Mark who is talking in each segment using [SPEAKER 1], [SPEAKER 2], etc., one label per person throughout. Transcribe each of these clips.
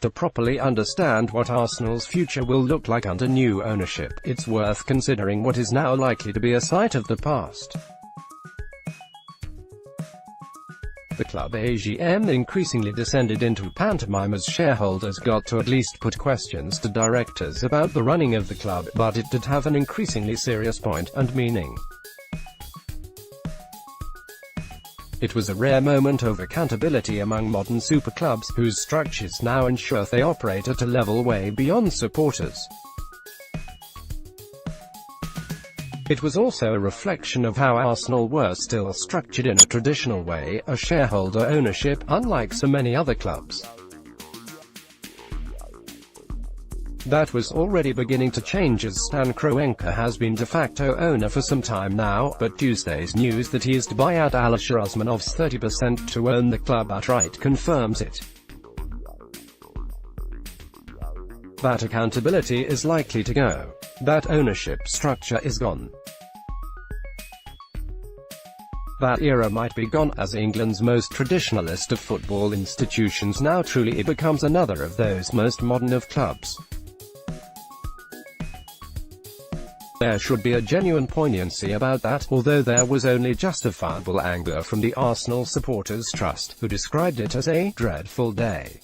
[SPEAKER 1] To properly understand what Arsenal's future will look like under new ownership, it's worth considering what is now likely to be a sight of the past. The club AGM increasingly descended into pantomime as shareholders got to at least put questions to directors about the running of the club, but it did have an increasingly serious point and meaning. It was a rare moment of accountability among modern superclubs, whose structures now ensure they operate at a level way beyond supporters. It was also a reflection of how Arsenal were still structured in a traditional way, a shareholder ownership, unlike so many other clubs. That was already beginning to change as Stan Kroenke has been de facto owner for some time now, but Tuesday's news that he is to buy out Alisher Usmanov's 30% to own the club outright confirms it. That accountability is likely to go. That ownership structure is gone. That era might be gone, as England's most traditionalist of football institutions now truly becomes another of those most modern of clubs. There should be a genuine poignancy about that, although there was only justifiable anger from the Arsenal Supporters Trust, who described it as a dreadful day.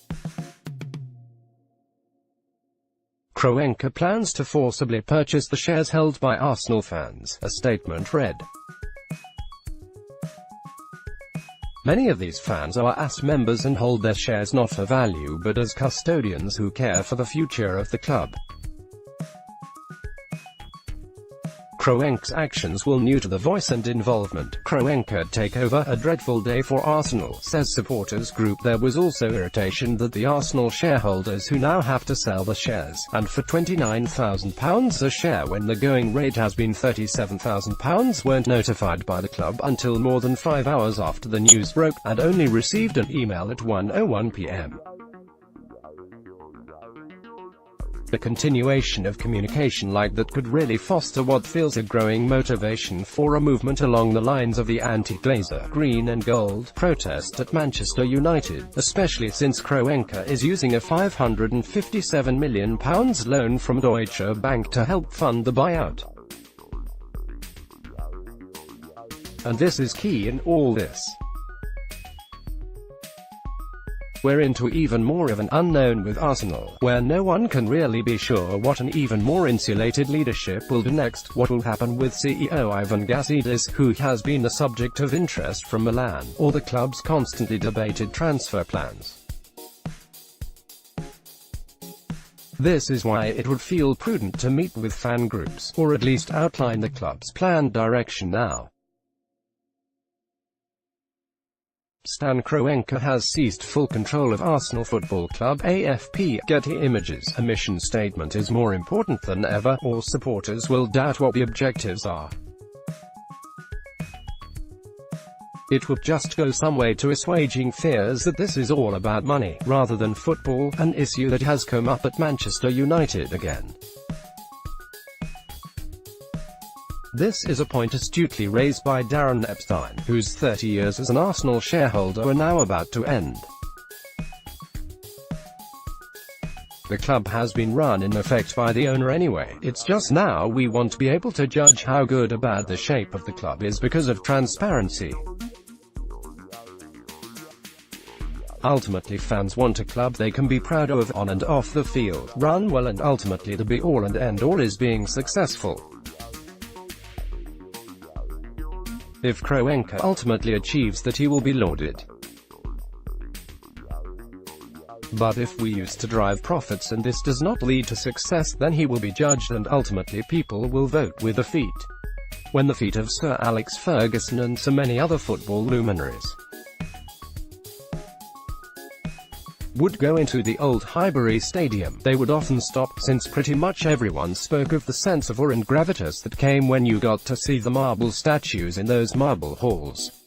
[SPEAKER 1] Kroenke plans to forcibly purchase the shares held by Arsenal fans, a statement read. Many of these fans are AS members and hold their shares not for value but as custodians who care for the future of the club. Kroenke's actions will new to The Voice and involvement. Kroenke takeover, a dreadful day for Arsenal, says supporters group. There was also irritation that the Arsenal shareholders who now have to sell the shares, and for £29,000 a share when the going rate has been £37,000, weren't notified by the club until more than 5 hours after the news broke, and only received an email at 1:01 p.m. The continuation of communication like that could really foster what feels a growing motivation for a movement along the lines of the anti-Glazer, green and gold protest at Manchester United, especially since Kroenke is using a £557 million loan from Deutsche Bank to help fund the buyout. And this is key in all this. We're into even more of an unknown with Arsenal, where no one can really be sure what an even more insulated leadership will do next, what will happen with CEO Ivan Gazidis, who has been the subject of interest from Milan, or the club's constantly debated transfer plans. This is why it would feel prudent to meet with fan groups, or at least outline the club's planned direction now. Stan Kroenke has seized full control of Arsenal Football Club. AFP, Getty Images. A mission statement is more important than ever, or supporters will doubt what the objectives are. It would just go some way to assuaging fears that this is all about money, rather than football, an issue that has come up at Manchester United again. This is a point astutely raised by Darren Epstein, whose 30 years as an Arsenal shareholder are now about to end. The club has been run in effect by the owner anyway, it's just now we want to be able to judge how good or bad the shape of the club is because of transparency. Ultimately, fans want a club they can be proud of on and off the field, run well, and ultimately the be-all and end-all is being successful. If Kroenke ultimately achieves that, he will be lauded. But if we use to drive profits and this does not lead to success, then he will be judged and ultimately people will vote with their feet. When the feet of Sir Alex Ferguson and so many other football luminaries would go into the old Highbury Stadium, they would often stop, since pretty much everyone spoke of the sense of awe and gravitas that came when you got to see the marble statues in those marble halls.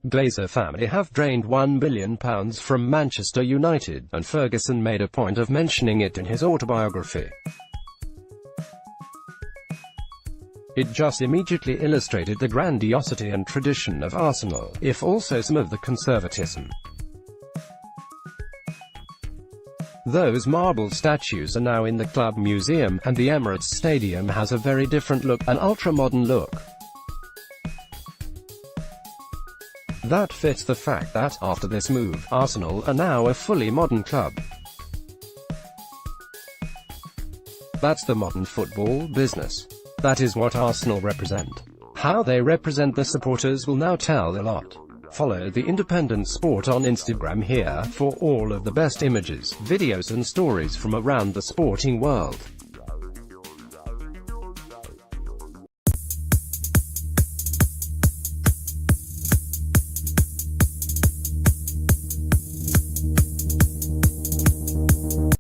[SPEAKER 1] Glazer family have drained £1 billion from Manchester United, and Ferguson made a point of mentioning it in his autobiography. It just immediately illustrated the grandiosity and tradition of Arsenal, if also some of the conservatism. Those marble statues are now in the club museum, and the Emirates Stadium has a very different look, an ultra-modern look. That fits the fact that, after this move, Arsenal are now a fully modern club. That's the modern football business. That is what Arsenal represent. How they represent the supporters will now tell a lot. Follow the Independent Sport on Instagram here for all of the best images, videos and stories from around the sporting world.